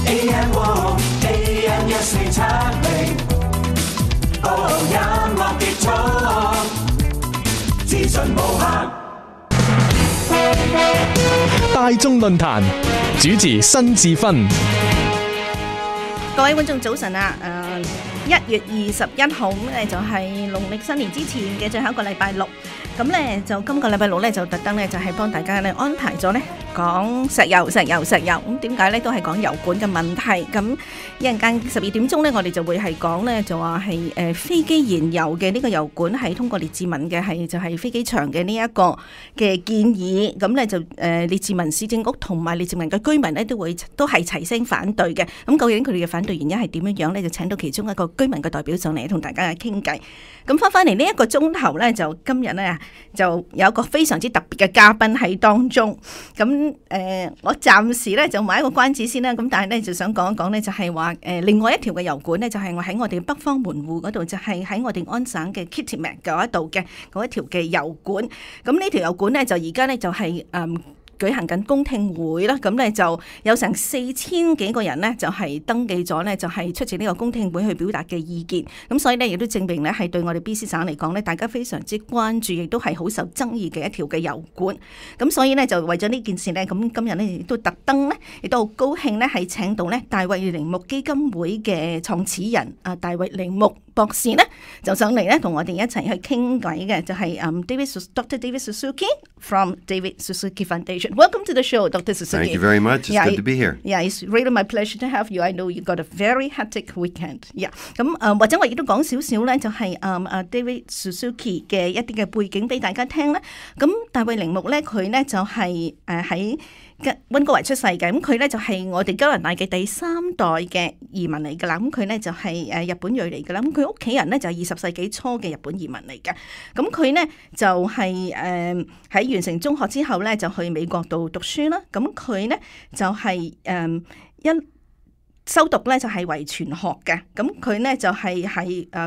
AM 1470，音樂結束，資訊無限。大眾論壇主持辛志芬。各位觀眾早晨啊！1月21號咁咧就係農曆新年之前嘅最後一個禮拜六，咁咧就今個禮拜六咧就特登咧就係幫大家咧安排咗咧講石油，咁點解咧都係講油管嘅問題。咁一陣間12點鐘咧，我哋就會係講咧就話係飛機燃油嘅呢個油管係通過列治文嘅係就係飛機場嘅呢一個嘅建議，咁咧就列治文市政局同埋列治文嘅居民咧都係齊聲反對嘅。咁究竟佢哋嘅反對原因係點樣樣咧？就請到其中一個居民嘅代表上嚟同大家傾偈。咁翻嚟呢一個鐘頭咧，就今日咧就有一個非常之特別嘅嘉賓喺當中。咁我暫時咧就買一個關子先啦。咁但係咧就想講一講咧，就係話另外一條嘅油管咧，就係我喺我哋北方門戶嗰度，就係喺我哋安省嘅 Kitimat 嗰一度嘅嗰一條嘅油管。咁呢條油管咧就而家咧就係舉行緊公聽會啦，咁咧就有成4000幾個人咧，就係登記咗咧，就係出席呢個公聽會去表達嘅意見。咁所以咧，亦都證明咧係對我哋 BC 省嚟講咧，大家非常之關注，亦都係好受爭議嘅一條嘅油管。咁所以咧，就為咗呢件事咧，咁今日咧亦都特登咧，亦都好高興咧，係請到咧大衛鈴木基金會嘅創始人大衛鈴木博士咧，就上嚟咧同我哋一齊去傾偈嘅，就係Dr. David Suzuki from David Suzuki Foundation。Welcome to the show, Dr. Suzuki. Thank you very much. It's good to be here. Yeah, it's really my pleasure to have you. I know you got a very hectic weekend. Yeah. 咁或者我亦都講少少咧，就係David Suzuki 嘅一啲嘅背景俾大家聽咧。咁大衛鈴木咧，佢咧就係喺溫哥華出世嘅，咁佢咧就係我哋加拿大嘅第3代嘅移民嚟噶啦，咁佢咧就係日本裔嚟噶啦，咁佢屋企人咧就係20世紀初嘅日本移民嚟嘅，咁佢咧就係喺完成中學之後咧就去美國度讀書啦，咁佢咧就係修讀咧就係遺傳學嘅，咁佢咧就係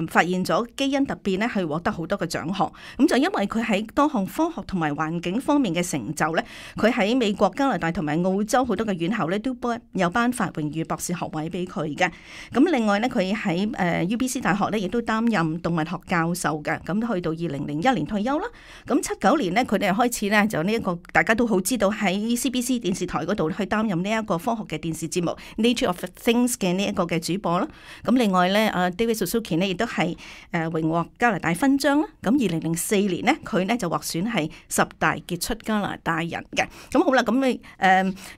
發現咗基因突變咧，係獲得好多嘅獎項。咁就因為佢喺多項科學同埋環境方面嘅成就咧，佢喺美國、加拿大同埋澳洲好多嘅院校咧都有頒發榮譽博士學位俾佢嘅。咁另外咧，佢喺UBC 大學咧亦都擔任動物學教授嘅。咁去到2001年退休啦。咁79年咧，佢哋開始咧就呢一個大家都好知道喺 CBC 電視台嗰度去擔任呢一個科學嘅電視節目 Nature of Things 嘅呢一個嘅主播啦，咁另外咧David Suzuki 咧亦都係榮獲加拿大勳章啦。咁2004年咧，佢咧就獲選係10大傑出加拿大人嘅。咁好啦，咁你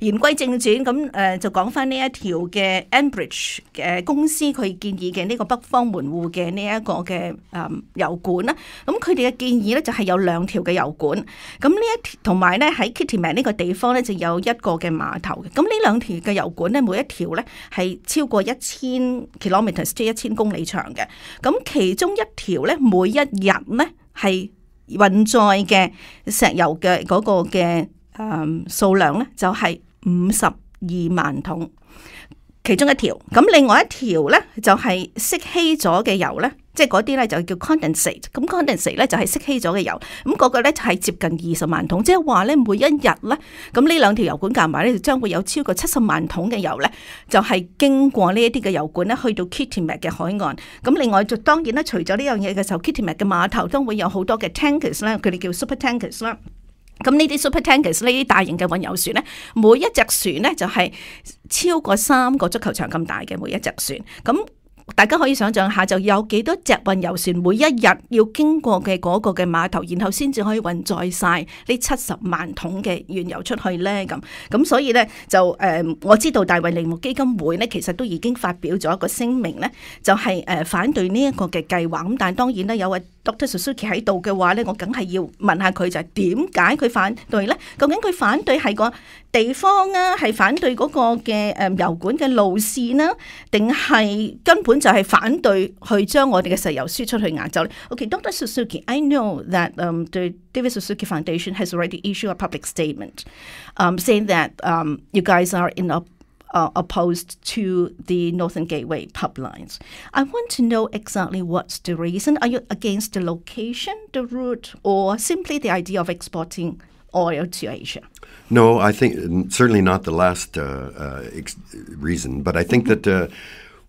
言歸正傳，咁就講翻呢一條嘅 Enbridge 嘅公司佢建議嘅呢個北方門戶嘅呢一個嘅油管啦。咁佢哋嘅建議咧就係有2條嘅油管，咁呢一條同埋咧喺 Kitimat 呢個地方咧就有一個嘅碼頭嘅。咁呢2條嘅油管咧，每一條咧係超過1000 kilometers， 即係1000公里長嘅。咁其中一條咧，每一日咧係運載嘅石油嘅嗰個嘅數量咧，就係52萬桶。其中一條，咁另外一條咧就係釋稀咗嘅油咧，即係嗰啲咧就叫 condensate。咁 condensate 咧就係釋稀咗嘅油，咁嗰個咧就係接近20萬桶，即係話咧每一日咧，咁呢2條油管夾埋咧就將會有超過70萬桶嘅油咧，就係經過呢一啲嘅油管咧去到 Kitimat 嘅海岸。咁另外就當然咧，除咗呢樣嘢嘅時候 ，Kitimat 嘅碼頭都會有好多嘅 tankers 啦，佢哋叫 super tankers 啦。咁呢啲 super tankers 呢啲大型嘅運油船咧，每一隻船咧就係超過3個足球場咁大嘅每一隻船。咁大家可以想象下，就有幾多隻運油船每一日要經過嘅嗰個嘅碼頭，然後先至可以運載晒呢70萬桶嘅原油出去咧。咁所以咧就我知道大衛鈴木基金會咧，其實都已經發表咗一個聲明咧，就係反對呢一個嘅計劃。咁但係當然咧，有位 Dr. Suzuki 喺度嘅話咧，我梗係要問下佢就係點解佢反對咧？究竟佢反對係個地方啊，係反對嗰個嘅油管嘅路線啊，定係根本就係反對去將我哋嘅石油輸出去亞洲咧？Okay, Dr. Suzuki, I know that the David Suzuki Foundation has already issued a public statement saying that you guys are opposed to the Northern Gateway pipelines. I want to know exactly what's the reason. Are you against the location, the route, or simply the idea of exporting oil to Asia? No, I think certainly not the last reason, but I think that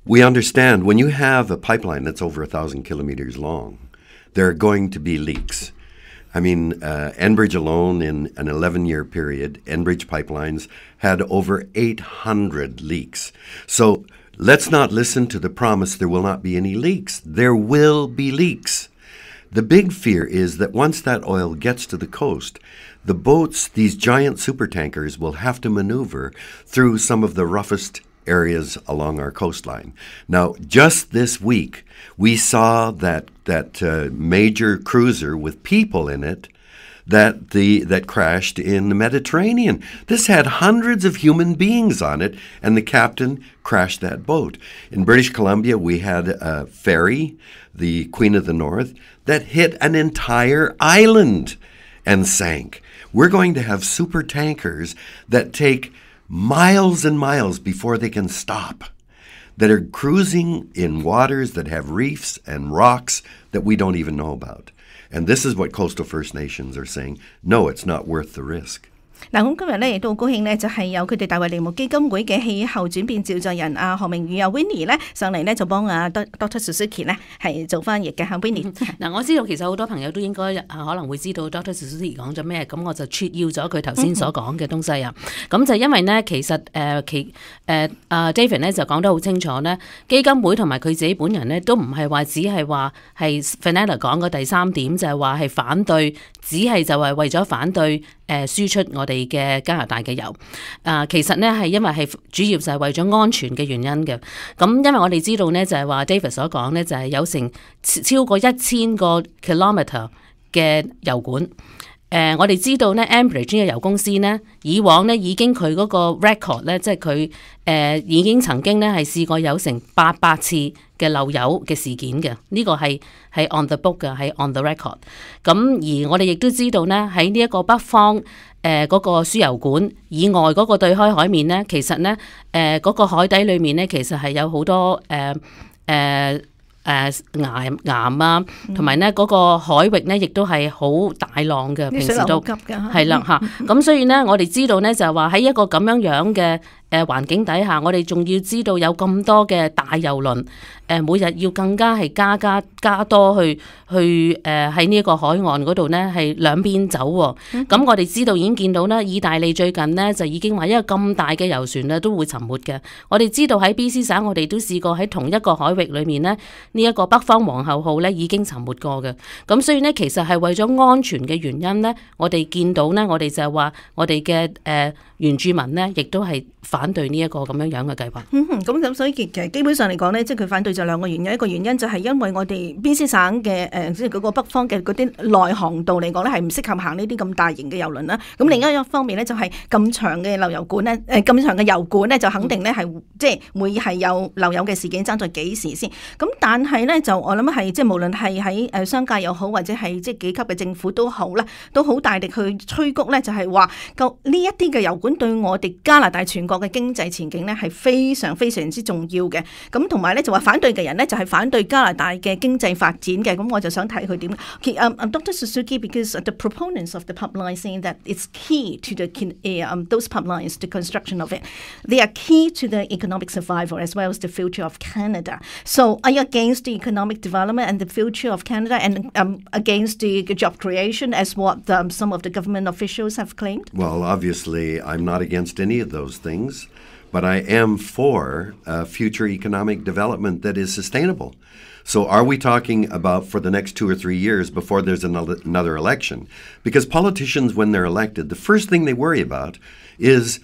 we understand when you have a pipeline that's over 1,000 kilometers long, there are going to be leaks. I mean, Enbridge alone in an 11-year period, Enbridge pipelines had over 800 leaks. So let's not listen to the promise there will not be any leaks. There will be leaks. The big fear is that once that oil gets to the coast, the boats, these giant supertankers, will have to maneuver through some of the roughest areas along our coastline. Now, just this week, we saw that major cruiser with people in it that crashed in the Mediterranean. This had hundreds of human beings on it, and the captain crashed that boat. In British Columbia, we had a ferry, the Queen of the North, that hit an entire island and sank. We're going to have super tankers that take miles and miles before they can stop, that are cruising in waters that have reefs and rocks that we don't even know about. And this is what coastal First Nations are saying. No, it's not worth the risk. 嗱，咁今日咧亦都好高興咧，就係有佢哋大衛利姆基金會嘅氣候轉變召集人何明宇Winnie 咧上嚟咧就幫Dr. Suzuki 咧係做翻譯嘅嚇 Winnie。嗱，我知道其實好多朋友都應該可能會知道 Dr. Suzuki 講咗咩，咁我就撮要咗佢頭先所講嘅東西啊。咁就因為呢，其實David 咧就講得好清楚呢，基金會同埋佢自己本人呢，都唔係話只係話係 Fenella 講嘅第三點，就係話係反對，只係就係為咗反對輸出我哋嘅加拿大嘅油，其實呢係因為係主要就係為咗安全嘅原因嘅。咁因為我哋知道呢，就係話 David 所講呢，就係有成超過1000個 kilometer 嘅油管。我哋知道呢 Enbridge 呢個油公司呢，以往呢已經佢嗰個 record 呢，即係佢已經曾經呢係試過有成800次嘅漏油嘅事件嘅，呢個係 on the book 嘅，係 on the record。咁而我哋亦都知道呢，喺呢一個北方嗰個輸油管以外嗰個對開海面呢，其實呢嗰個海底裏面呢，其實係有好多岩啊，同埋呢嗰個海域呢，亦都係好大浪嘅，平時都係啦嚇。咁所以呢，我哋知道呢，就係話喺一個咁樣嘅環境底下，我哋仲要知道有咁多嘅大郵輪，每日要更加係加多去喺呢一個海岸嗰度呢，係兩邊走喎。咁我哋知道已經見到啦，意大利最近呢，就已經話一個咁大嘅遊船呢都會沉沒嘅。我哋知道喺 BC 省，我哋都試過喺同一個海域裏面呢，呢一個北方皇后號呢已經沉沒過嘅。咁所以呢，其實係為咗安全嘅原因呢，我哋見到呢，我哋就係話我哋嘅原住民呢，亦都係反對呢一個咁樣嘅計劃。咁所以其實基本上嚟講呢，即係佢反對就兩個原因，一個原因就係因為我哋 BC 省嘅即係嗰個北方嘅嗰啲內航道嚟講呢，係唔適合行呢啲咁大型嘅郵輪啦。咁另一方面呢，就係咁長嘅漏油管呢，咁長嘅油管呢，就肯定呢係即係會係有漏油嘅事件，爭在幾時先。咁但係呢，就我諗係即係無論係喺商界又好，或者係即係幾級嘅政府都好啦，都好大力去催谷呢，就係話呢一啲嘅油管對我哋加拿大全國嘅經濟前景呢係非常非常之重要嘅。咁同埋呢，就話反對嘅人呢，就係反對加拿大嘅經濟發展嘅。咁我就想睇佢點。Dr. Suzuki, because the proponents of the pipeline saying that it's key to those pipelines, the construction of it, they are key to the economic survival as well as the future of Canada. So are you against the economic development and the future of Canada and against the job creation as what some of the government officials have claimed? Well, obviously, I'm not against any of those things, but I am for future economic development that is sustainable. So are we talking about for the next 2 or 3 years before there's another election? Because politicians, when they're elected, the first thing they worry about is,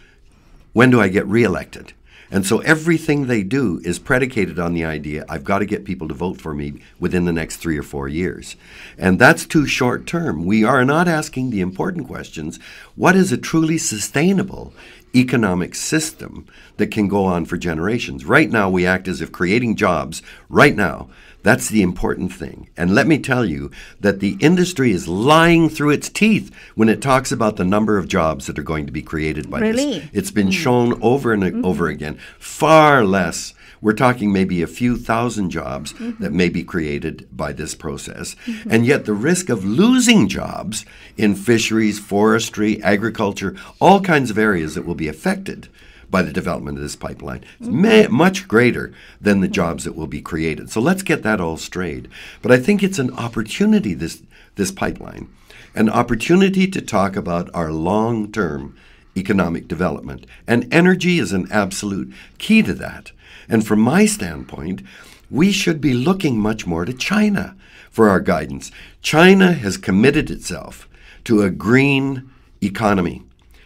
when do I get reelected? And so everything they do is predicated on the idea, I've got to get people to vote for me within the next 3 or 4 years. And that's too short term. We are not asking the important questions. What is a truly sustainable economic system that can go on for generations. Right now, we act as if creating jobs right now, that's the important thing. And let me tell you that the industry is lying through its teeth when it talks about the number of jobs that are going to be created by this. It's been shown over and over again. Far less. We're talking maybe a few thousand jobs that may be created by this process. And yet the risk of losing jobs in fisheries, forestry, agriculture, all kinds of areas that will be affected by the development of this pipeline is much greater than the jobs that will be created. So let's get that all straight. But I think it's an opportunity, this pipeline, an opportunity to talk about our long-term economic development. And energy is an absolute key to that. And from my standpoint, we should be looking much more to China for our guidance. China has committed itself to a green economy.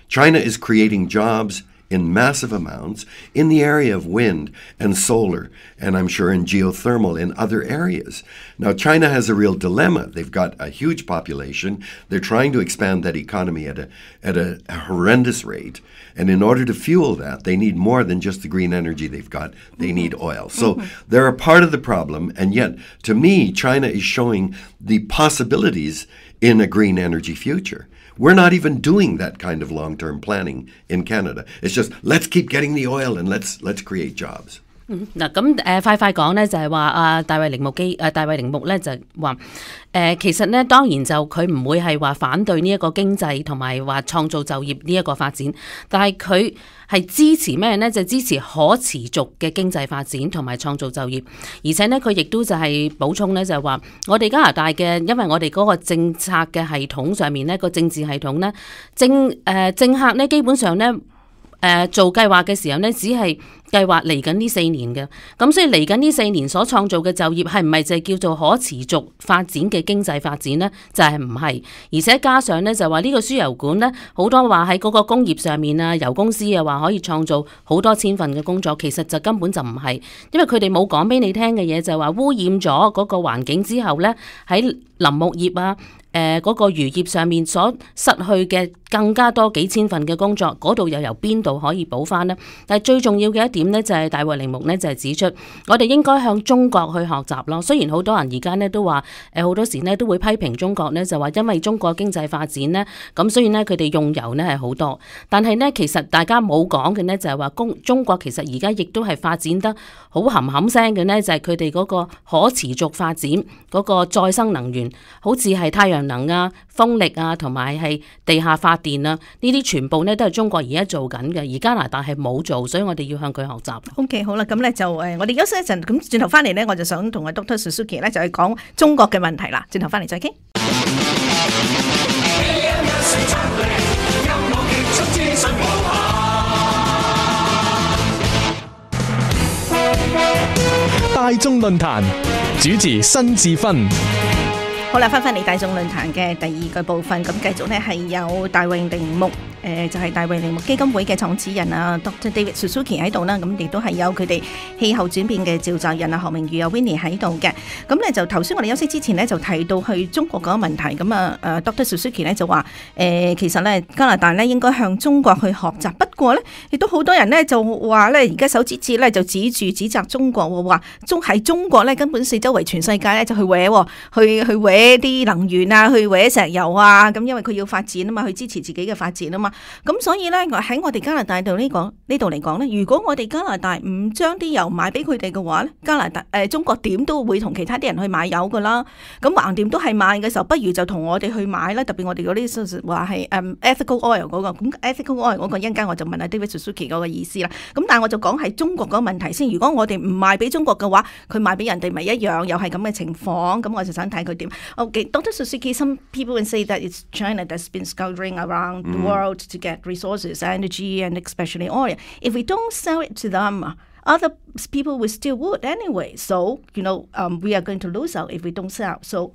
China is creating jobs in massive amounts in the area of wind and solar, and I'm sure in geothermal in other areas. Now, China has a real dilemma. They've got a huge population. They're trying to expand that economy at a horrendous rate. And in order to fuel that, they need more than just the green energy they've got. They need oil. So they're a part of the problem, and yet, to me, China is showing the possibilities in a green energy future. We're not even doing that kind of long-term planning in Canada. It's just, let's keep getting the oil and let's create jobs. 嗱咁快講咧就係話大衛鈴木咧就話其實咧當然就佢唔會係話反對呢一個經濟同埋話創造就業呢一個發展，但係佢係支持咩咧？就支持可持續嘅經濟發展同埋創造就業，而且咧佢亦都就係補充咧就係話我哋加拿大嘅，因為我哋嗰個政策嘅系統上面咧個政治系統咧政客咧基本上咧做計劃嘅時候咧只係計劃嚟緊呢4年嘅，咁所以嚟緊呢4年所創造嘅就業係唔係就係叫做可持續發展嘅經濟發展呢？就係唔係，而且加上呢，就話呢個輸油管呢，好多話喺嗰個工業上面啊，油公司啊話可以創造好多千份嘅工作，其實就根本就唔係，因為佢哋冇講俾你聽嘅嘢就係話污染咗嗰個環境之後呢，喺林木業啊嗰個漁業上面所失去嘅更加多幾千份嘅工作，嗰度又由邊度可以補翻呢？但係最重要嘅一點呢，就係大衛鈴木呢，就係指出，我哋應該向中國去學習咯。雖然好多人而家呢都話好多時呢都會批評中國呢，就話因為中國經濟發展呢，咁所以呢佢哋用油呢係好多。但係呢其實大家冇講嘅呢，就係話中國其實而家亦都係發展得好冚聲嘅呢，就係佢哋嗰個可持續發展嗰個再生能源，好似係太陽能啊、風力啊，同埋係地下發電啊，呢啲全部呢都係中國而家做緊嘅，而加拿大係冇做，所以我哋要向佢學習。OK， 好啦，咁咧就我哋休息一陣，咁轉頭翻嚟呢，我就想同阿 Dr. Suzuki 咧就係講中國嘅問題啦。轉頭翻嚟再傾。大眾論壇主持辛志芬。好啦，翻嚟大眾論壇嘅第二個部分，咁繼續呢係有大衛鈴木，就係大衛鈴木基金會嘅創始人啊 Dr. David Suzuki 喺度啦，咁亦都係有佢哋氣候轉變嘅召集人啊何明宇啊 Winnie 喺度嘅。咁咧就頭先我哋休息之前呢，就提到去中國嗰個問題，咁啊Dr. Suzuki 咧就話其實咧加拿大咧應該向中國去學習，不過咧亦都好多人咧就話咧而家手指咧就指責中國喎，話喺中國咧根本四周圍全世界咧就去搲去搲啲能源啊，去搲石油啊，咁因為佢要發展啊嘛，去支持自己嘅發展啊嘛，咁所以咧喺我哋加拿大度呢度嚟講咧，如果我哋加拿大唔將啲油賣俾佢哋嘅話咧，加拿大中國點都會同其他啲人去買油噶啦，咁橫掂都係買嘅時候，不如就同我哋去買啦，特別我哋嗰啲話係ethical oil 嗰個，咁 ethical oil 嗰個一陣間我就問下 David Suzuki 嗰個意思啦，咁但係我就講係中國嗰個問題先，如果我哋唔賣俾中國嘅話，佢賣俾人哋咪一樣，又係咁嘅情況，咁我就想睇佢點。Okay, Dr. Suzuki, some people would say that it's China that's been scouring around the world to get resources, energy, and especially oil. If we don't sell it to them, other people will still would anyway. So, we are going to lose out if we don't sell. So,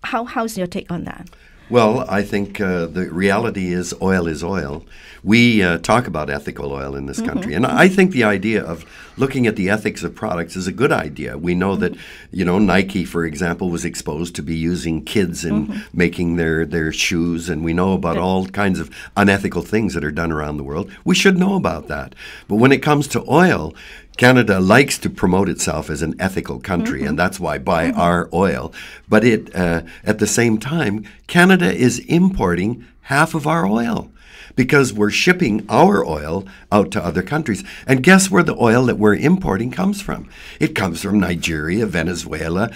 how's your take on that? Well, I think the reality is oil. We talk about ethical oil in this country. And I think the idea of looking at the ethics of products is a good idea. We know that, Nike, for example, was exposed to be using kids in making their shoes. And we know about all kinds of unethical things that are done around the world. We should know about that. But when it comes to oil, Canada likes to promote itself as an ethical country, and that's why buy our oil. But at the same time, Canada is importing half of our oil because we're shipping our oil out to other countries. And guess where the oil that we're importing comes from? It comes from Nigeria, Venezuela,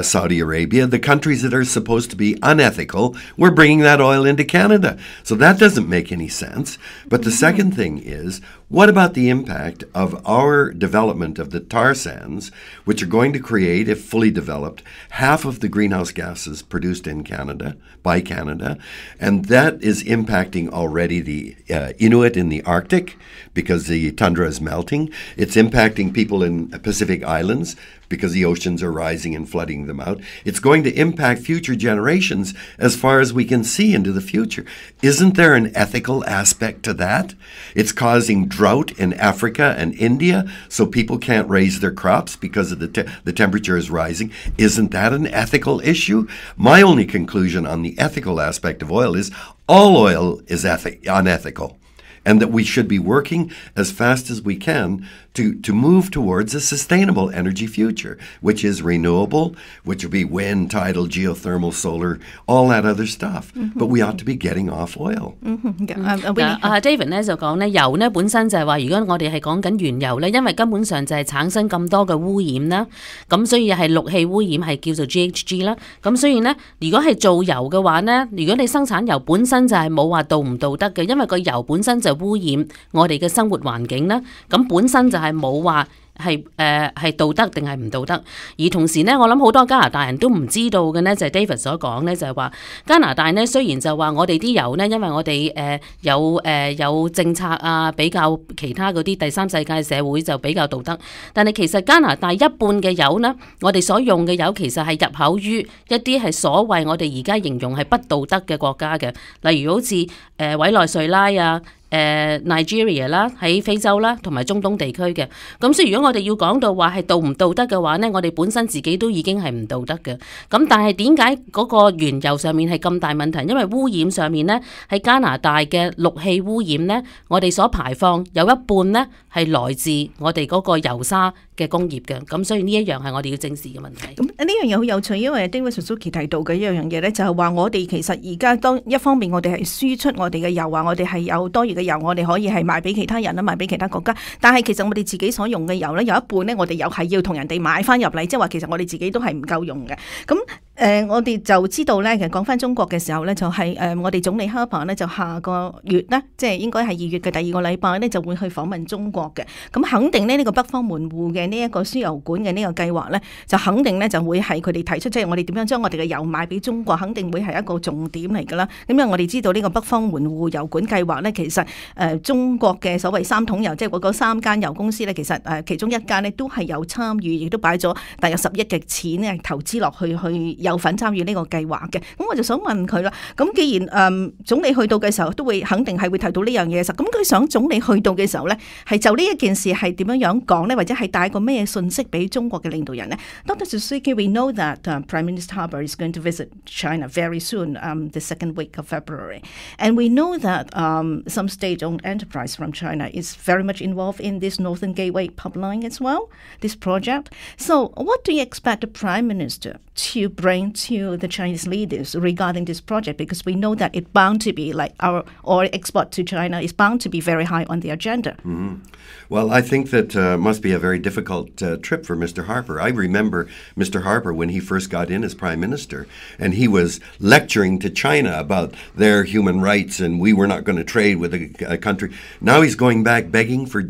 Saudi Arabia, the countries that are supposed to be unethical. We're bringing that oil into Canada. So that doesn't make any sense. But the second thing is, what about the impact of our development of the tar sands, which are going to create, if fully developed, half of the greenhouse gases produced in Canada, by Canada, and that is impacting already the Inuit in the Arctic because the tundra is melting. It's impacting people in Pacific Islands because the oceans are rising and flooding them out. It's going to impact future generations as far as we can see into the future. Isn't there an ethical aspect to that? It's causing drought in Africa and India, so people can't raise their crops because of the temperature is rising. Isn't that an ethical issue? My only conclusion on the ethical aspect of oil is all oil is unethical, and that we should be working as fast as we can to move towards a sustainable energy future, which is renewable, which would be wind, tidal, geothermal, solar, all that other stuff. But we ought to be getting off oil. David 咧就講咧，油咧本身就係話，如果我哋係講緊原油咧，因為根本上就係產生咁多嘅污染啦，咁所以係氯氣污染係叫做 GHG 啦，咁所以咧，如果係做油嘅話咧，如果你生產油本身就係冇話道唔道德嘅，因為個油本身就污染我哋嘅生活環境啦，咁本身就係冇話係道德定係唔道德，而同時呢，我諗好多加拿大人都唔知道嘅呢，就係 David 所講呢，就係話加拿大呢，雖然就話我哋啲油呢，因為我哋有政策啊，比較其他嗰啲第三世界社會就比較道德，但係其實加拿大一半嘅油呢，我哋所用嘅油其實係入口於一啲係所謂我哋而家形容係不道德嘅國家嘅，例如好似委內瑞拉啊。Nigeria 啦，喺非洲啦，同埋中東地區嘅。咁所以如果我哋要講到話係道唔道德嘅話呢，我哋本身自己都已經係唔道德嘅。咁但係點解嗰個原油上面係咁大問題？因為污染上面呢，喺加拿大嘅氯氣污染呢，我哋所排放有一半呢係來自我哋嗰個油砂嘅工業嘅。咁所以呢一樣係我哋要正視嘅問題。咁呢樣嘢好有趣，因為 David Suzuki 提到嘅一樣嘢呢，就係話我哋其實而家當一方面我哋係輸出我哋嘅油啊，我哋係有多餘嘅油，我哋可以係賣俾其他人啦，賣俾其他國家。但係其實我哋自己所用嘅油咧，有一半咧，我哋又係要同人哋買翻入嚟，即係話其實我哋自己都係唔夠用嘅。咁我哋就知道咧，其實講翻中國嘅時候咧，就係我哋總理 Harper 咧，就下個月咧，即係應該係2月嘅第2個禮拜咧，就會去訪問中國嘅。咁肯定呢個北方門戶嘅呢一個輸油管嘅呢個計劃咧，就肯定咧就會係佢哋提出，即係我哋點樣將我哋嘅油賣俾中國，肯定會係一個重點嚟㗎啦。咁因為我哋知道呢個北方門戶油管計劃咧，其實中國嘅所謂三桶油，即係嗰3間油公司咧，其實其中一間咧都係有參與，亦都擺咗大約10億嘅錢咧投資落去有份參與呢個計劃嘅。咁我就想問佢啦，咁既然總理去到嘅時候都會肯定係會提到呢樣嘢嘅時候，咁佢想總理去到嘅時候咧，係就呢一件事係點樣講咧，或者係帶個咩信息俾中國嘅領導人呢？ Dr. Suzuki, we know that Prime Minister Harper is going to visit China very soon, the second week of February. And we know that some state-owned enterprise from China is very much involved in this Northern Gateway pipeline as well, this project. So what do you expect the Prime Minister to bring to the Chinese leaders regarding this project? Because we know that it's bound to be like our oil export to China is bound to be very high on the agenda. Mm-hmm. Well, I think that must be a very difficult trip for Mr. Harper. I remember Mr. Harper when he first got in as Prime Minister, and he was lecturing to China about their human rights, and we were not going to trade with a country. Now he's going back begging for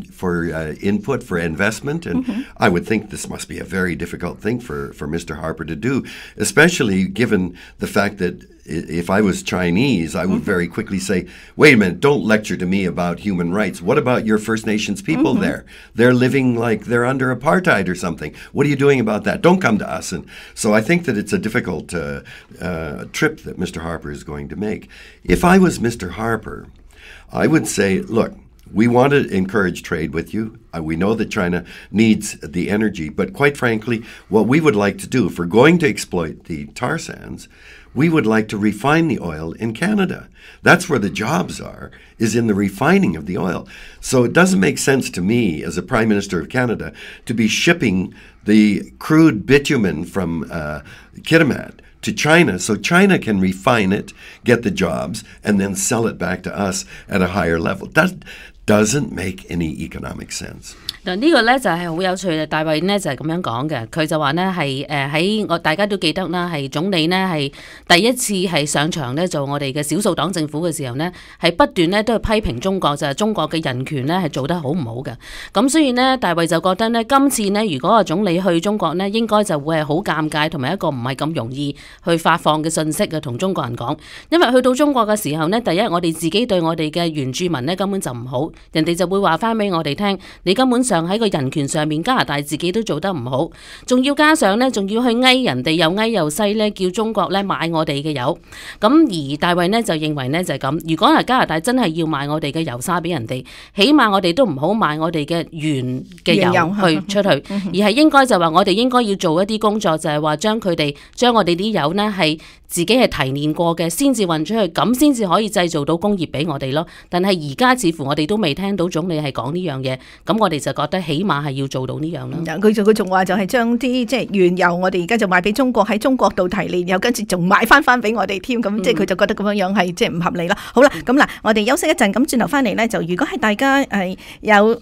input, for investment, and I would think this must be a very difficult thing for Mr. Harper to do, especially given the fact that if I was Chinese, I would very quickly say, wait a minute, don't lecture to me about human rights. What about your First Nations people there? They're living like they're under apartheid or something. What are you doing about that? Don't come to us. And so I think that it's a difficult trip that Mr. Harper is going to make. If I was Mr. Harper, I would say, look, we want to encourage trade with you. We know that China needs the energy, but quite frankly, what we would like to do, if we're going to exploit the tar sands, we would like to refine the oil in Canada. That's where the jobs are, is in the refining of the oil. So it doesn't make sense to me, as a Prime Minister of Canada, to be shipping the crude bitumen from Kitimat to China so China can refine it, get the jobs, and then sell it back to us at a higher level. That doesn't make any economic sense. 嗱呢個咧就係好有趣嘅，大衛呢就係咁樣講嘅，佢就話呢係喺我大家都記得啦，係總理呢係第一次係上場呢做我哋嘅少數黨政府嘅時候呢，係不斷呢都係批評中國，就係中國嘅人權呢係做得好唔好嘅。咁所以呢，大衛就覺得呢，今次呢如果個總理去中國呢，應該就會係好尷尬，同埋一個唔係咁容易去發放嘅信息嘅，同中國人講。因為去到中國嘅時候呢，第一我哋自己對我哋嘅原住民呢根本就唔好，人哋就會話翻俾我哋聽，你根本上喺個人權上面加拿大自己都做得唔好，仲要加上呢，仲要去翳人哋又翳又西呢，叫中國呢買我哋嘅油。咁而大衛呢就認為呢就係咁，如果係加拿大真係要賣我哋嘅油沙俾人哋，起碼我哋都唔好賣我哋嘅原嘅油去出去，而係應該就話我哋應該要做一啲工作，就係話將我哋啲油呢係自己係提煉過嘅，先至運出去，咁先至可以製造到工業俾我哋咯。但係而家似乎我哋都未聽到總理係講呢樣嘢，咁我哋就覺得起碼係要做到呢樣啦。佢仲話就係將啲即係原油，我哋而家就賣俾中國，喺中國度提煉，又跟住仲買翻俾我哋添，咁即係佢就覺得咁樣係即係唔合理啦。好啦，咁嗱，我哋休息一陣，咁轉頭翻嚟咧，就如果係大家有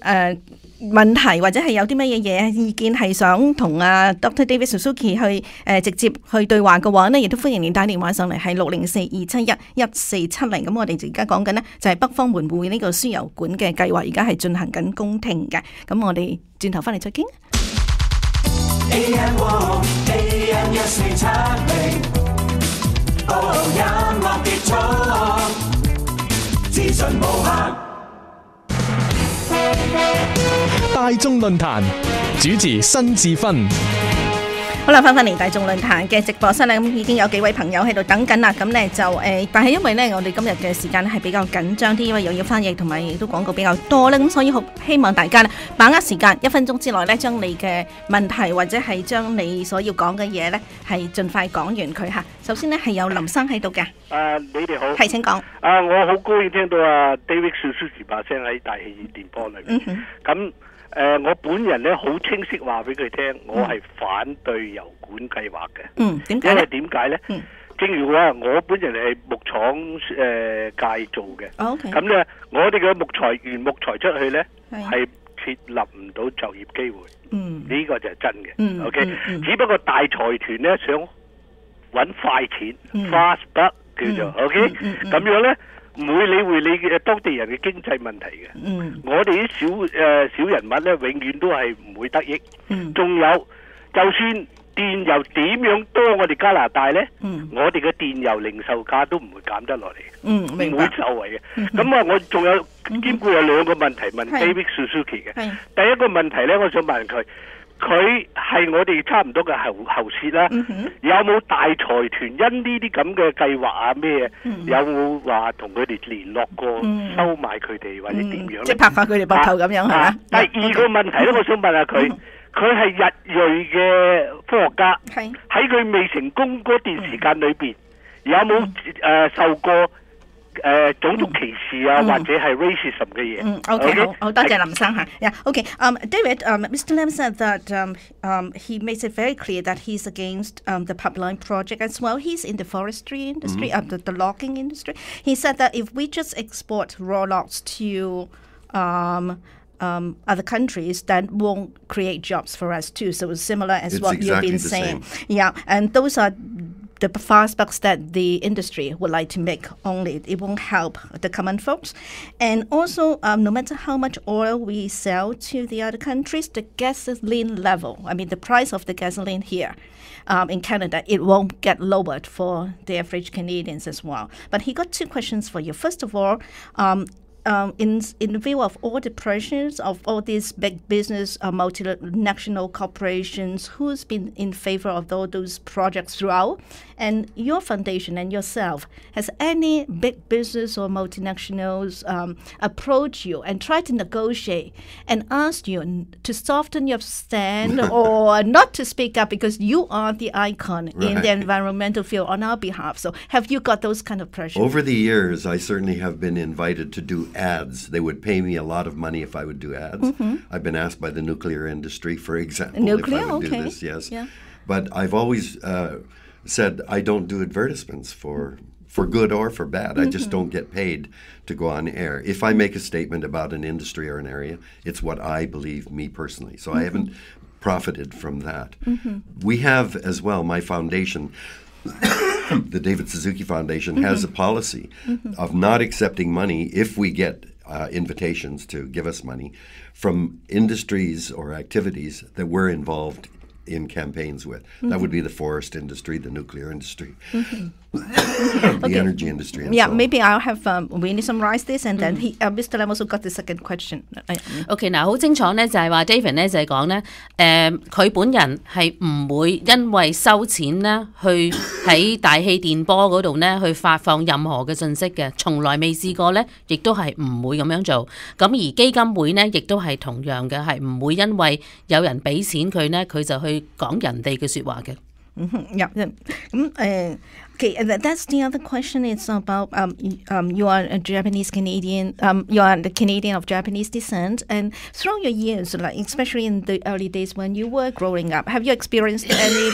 問題或者係有啲乜嘢意見係想同Dr. David Suzuki 去直接去對話嘅話呢，亦都歡迎你打電話上嚟，係604-271-1470。咁我哋而家講緊呢，就係北方門戶呢個輸油管嘅計劃，而家係進行緊公聽嘅。咁我哋轉頭翻嚟再傾。AM 1470，音樂結束，資訊無限。大眾論壇主持辛志芬。好啦，翻嚟大眾論壇嘅直播室咧，咁已經有幾位朋友喺度等緊啦。咁咧就但係因為咧我哋今日嘅時間咧係比較緊張啲，因為又要翻譯同埋亦都廣告比較多咧，咁所以好希望大家咧把握時間，1分鐘之內咧將你嘅問題或者係將你所要講嘅嘢咧係盡快講完佢嚇。首先咧係有林生喺度嘅。你哋好。係請講。我好高興聽到David Suzuki 把聲喺大氣電波裏面。咁我本人咧好清晰話俾佢聽，我係反對油管計劃嘅。點解？因為點解咧？正如我本人係木廠界做嘅。咁咧，我哋嘅原木材出去咧係設立唔到就業機會。呢個就係真嘅。OK，只不過大財團咧想揾快錢 ，fast buck 叫做 OK，咁樣咧。唔會理會你嘅當地人嘅經濟問題嘅。我哋啲小人物咧，永遠都係唔會得益。仲有，就算電油點樣多，我哋加拿大咧，我哋嘅電油零售價都唔會減得落嚟，唔會受惠嘅。咁我仲有兼顧有兩個問題問 David Suzuki 嘅。第一個問題咧，我想問佢。佢係我哋差唔多嘅喉舌啦，有冇大財團因呢啲咁嘅計劃咩？有冇話同佢哋聯絡過，收買佢哋或者點樣？即係拍下佢哋膊頭咁樣係嘛？第二個問題咧，我想問下佢，佢係日裔嘅科學家，喺佢未成功嗰段時間裏邊，有冇受過？種族歧視或者係 racism 嘅嘢。Okay， 好多謝林生嚇。Yeah, okay. David, Mr. Lam said that he makes it very clear that he's against the pipeline project as well. He's in the forestry industry, the logging industry. He said that if we just export raw logs to other countries, that won't create jobs for us too. So it's similar as what you've been saying. Yeah, and those are the fast bucks that the industry would like to make only. It won't help the common folks. And also, no matter how much oil we sell to the other countries, the gasoline level, I mean, the price of the gasoline here in Canada, it won't get lowered for the average Canadians as well. But he got two questions for you. First of all, in view of all the pressures of all these big business multinational corporations, who's been in favor of all those projects throughout? And your foundation and yourself, has any big business or multinationals approached you and tried to negotiate and asked you to soften your stand or not to speak up because you are the icon in the environmental field on our behalf? So have you got those kind of pressures? Over the years, I certainly have been invited to do ads. They would pay me a lot of money if I would do ads. I've been asked by the nuclear industry, for example, if I would do this, yes. Yeah. But I've always said I don't do advertisements for good or for bad. I just don't get paid to go on air. If I make a statement about an industry or an area, it's what I believe, me personally. So I haven't profited from that. We have as well, my foundation, the David Suzuki Foundation, has a policy of not accepting money if we get invitations to give us money from industries or activities that we're involved in campaigns with. That would be the forest industry, the nuclear industry, the energy industry, and so on. Maybe I'll have Winnie summarize this, and then Mr. Lam also got the second question. OK， 嗱，好清楚呢，就係話 David 呢，就係講呢，佢本人係唔會因為收錢呢，去喺大氣電波嗰度呢，去發放任何嘅信息嘅，從來未試過呢，亦都係唔會咁樣做。咁而基金會呢，亦都係同樣嘅，係唔會因為有人俾錢佢呢，佢就去講人哋嘅説話嘅。Okay, that's the other question. It's about you are a Japanese Canadian. You are the Canadian of Japanese descent, and throughout your years, like especially in the early days when you were growing up, have you experienced any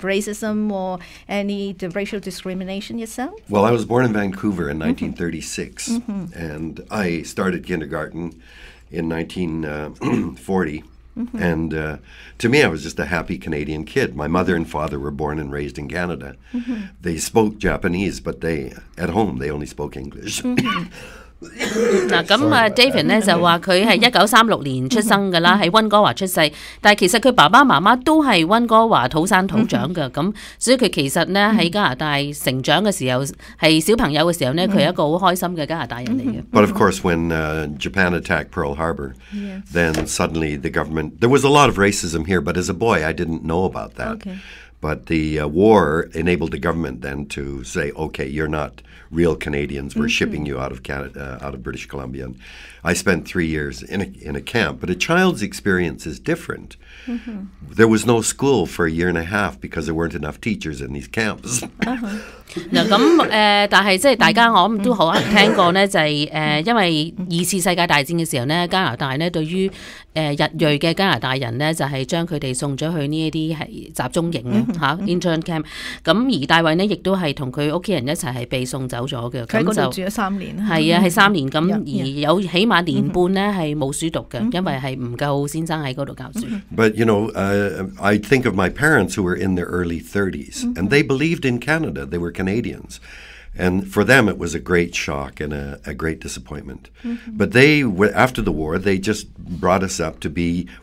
racism or any racial discrimination yourself? Well, I was born in Vancouver in 1936, and I started kindergarten in 1940. And to me, I was just a happy Canadian kid. My mother and father were born and raised in Canada. They spoke Japanese, but at home, they only spoke English. 嗱咁David 呢就話佢係1936年出生㗎啦，喺溫哥華出世，但係其實佢爸爸媽媽都係溫哥華土生土長㗎，咁所以佢其實呢喺加拿大成長嘅時候，係小朋友嘅時候呢，佢係一個好開心嘅加拿大人嚟嘅。But of course, when Japan attacked Pearl Harbor, then suddenly the government, there was a lot of racism here, but as a boy, I didn't know about that. Okay. But the war enabled the government then to say, okay, you're not real Canadians. We're shipping you out of Canada, out of British Columbia. And I spent 3 years in a camp. But a child's experience is different. There was no school for a year and a half because there weren't enough teachers in these camps. 嗱咁但係即係大家我諗都可能聽過呢，就係因為2次世界大戰嘅時候呢，加拿大呢對於日裔嘅加拿大人呢，就係將佢哋送咗去呢一啲係集中營嘅嚇 intern camp。咁而大衛呢，亦都係同佢屋企人一齊係被送走咗嘅。佢喺嗰度住咗3年。係啊，係3年咁，而有起碼年半呢係冇書讀嘅，因為係唔夠先生喺嗰度教書。But you know, I think of my parents who were in their early 30s, and they believed in Canada. They were Canadians. And for them, it was a great shock and a great disappointment. But they, after the war, they just brought us up to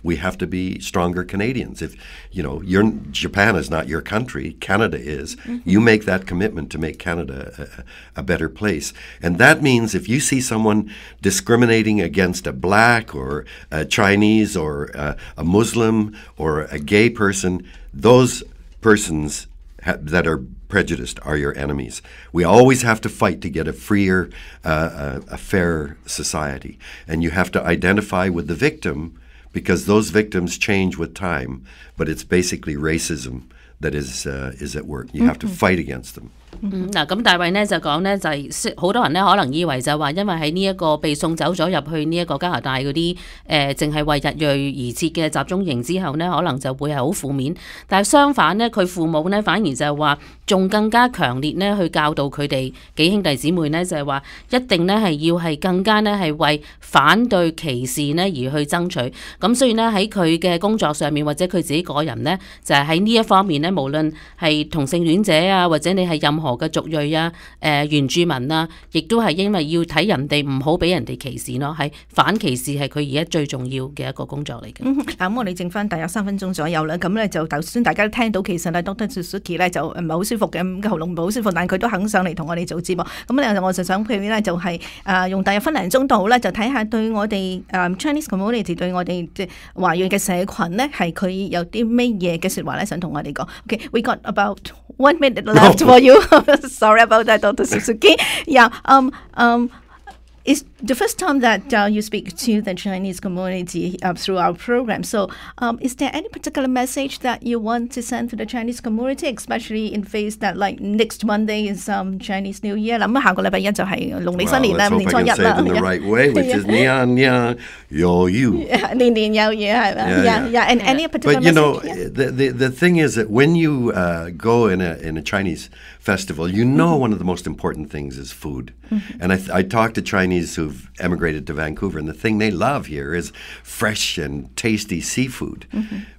we have to be stronger Canadians. If, you know, Japan is not your country, Canada is. You make that commitment to make Canada a better place. And that means if you see someone discriminating against a black or a Chinese or a Muslim or a gay person, those persons that are prejudiced are your enemies. We always have to fight to get a freer, a fair society. And you have to identify with the victim because those victims change with time. But it's basically racism that is at work. You have to fight against them. 嗱，咁大衛呢就講呢，就係好多人呢可能以為就係話，因為喺呢一個被送走咗入去呢一個加拿大嗰啲淨係為日裔而設嘅集中營之後呢，可能就會係好負面。但係相反呢，佢父母呢反而就係話，仲更加強烈呢去教導佢哋幾兄弟姊妹呢，就係話一定呢係要係更加呢係為反對歧視呢而去爭取。咁所以呢，喺佢嘅工作上面或者佢自己個人呢，就係喺呢一方面呢，無論係同性戀者啊，或者你係任何嘅族裔啊、原住民啊，亦都係因為要睇人哋唔好俾人哋歧視咯，係反歧視係佢而家最重要嘅一個工作嚟嘅。咁我哋剩翻大約3分鐘左右啦，咁咧就頭先大家都聽到，其實咧 Dr. Suzuki 咧就唔係好舒服嘅，個喉嚨唔係好舒服，但係佢都肯上嚟同我哋做節目。咁咧我就想譬如咧就係用大約分零鐘度咧，就睇下對我哋Chinese community 對我哋即係華裔嘅社群咧，係佢有啲咩嘢嘅説話咧，想同我哋講。Okay, we got about 1 minute left for you. Sorry about that, Dr. Suzuki. Yeah, it's the first time that you speak to the Chinese community through our program. So, is there any particular message that you want to send to the Chinese community, especially in face that like next Monday is Chinese New Year? 咁下個禮拜一就係農曆新年啦，年初一啦。Say it in the right way, which is 年年有餘。年年有餘係咪？Yeah. And any particular message? But the thing is that when you go in a Chinese festival, you know one of the most important things is food. And I talk to Chinese who've emigrated to Vancouver, and the thing they love here is fresh and tasty seafood.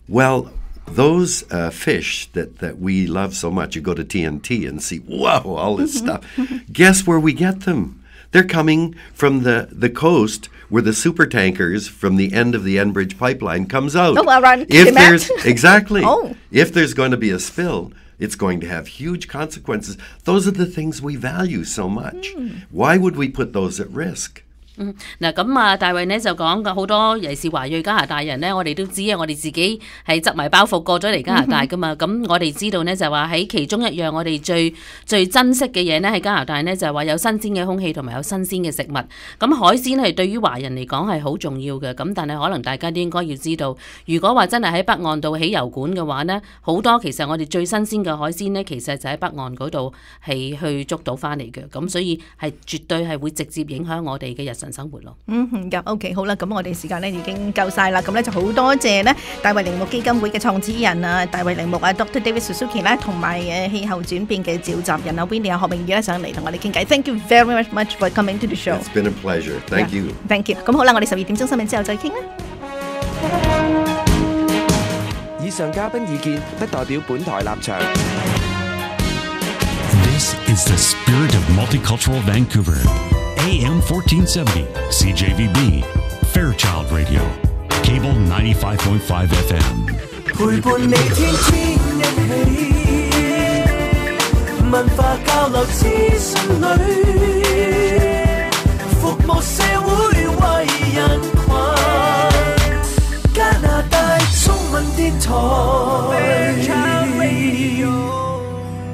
Well, those fish that we love so much, you go to TNT and see, whoa, all this stuff. Guess where we get them? They're coming from the coast where the super tankers from the end of the Enbridge pipeline comes out. If there's going to be a spill, it's going to have huge consequences. Those are the things we value so much. Why would we put those at risk? 嗱咁大衛呢就講好多尤其是華裔加拿大人呢，我哋都知啊，我哋自己係執埋包袱過咗嚟加拿大噶嘛。咁我哋知道呢，就話喺其中一樣我哋最珍惜嘅嘢呢，喺加拿大呢，就係話有新鮮嘅空氣同埋有新鮮嘅食物。咁海鮮係對於華人嚟講係好重要嘅。咁但係可能大家都應該要知道，如果話真係喺北岸度起油管嘅話呢，好多其實我哋最新鮮嘅海鮮呢，其實就喺北岸嗰度係去捉到翻嚟嘅。咁所以係絕對係會直接影響我哋嘅日常生活咯。OK 好啦，咁我哋時間咧已經夠晒啦，咁咧就好多謝咧大衛鈴木基金會嘅創始人大衛鈴木Dr. David Suzuki 咧，同埋氣候轉變嘅召集人Winnie 何明宇咧上嚟同我哋傾偈。Thank you very much for coming to the show. It's been a pleasure. Thank you. Thank you. 咁好啦，我哋12點鐘新聞之後再傾啦。以上嘉賓意見不代表本台立場。This is the spirit of multicultural Vancouver.AM 1470, CJVB, Fairchild Radio, Cable 95.5 FM. 陪伴你天天一起，文化交流資訊裏，服務社會。